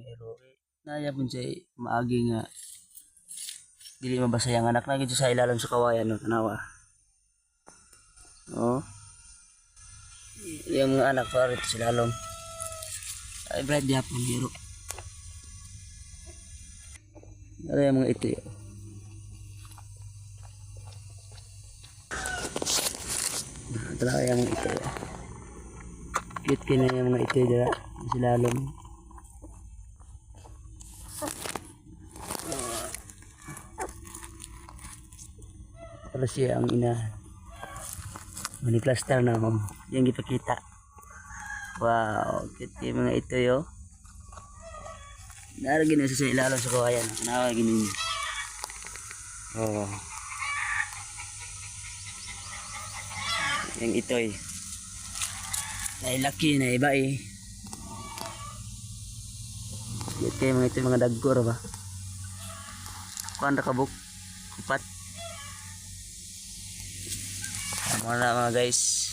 pero naya pun siya maagi nga dili mabasa yang anak na gid sa ilalim sa kawayan no tanawa. Oh. Yung mga anak pa rin sila long. Ay bright gyapon hero. Ano yung mga ito yun? Talaga yung mga ito yun. Cute ka na yung mga ito yun. Sila long. Para siya ang ina. Mani-cluster na mo. Yung ipakita. Wow, cute yung mga ito yun. Naragin na sa ilalim sa kawayan. Nakagin ninyo. Oh. Yang ito eh. Ay laki na iba eh. Ito yung mga ito yung mga dagkor ba. Kuan ra kabuk. Upat. Mga guys.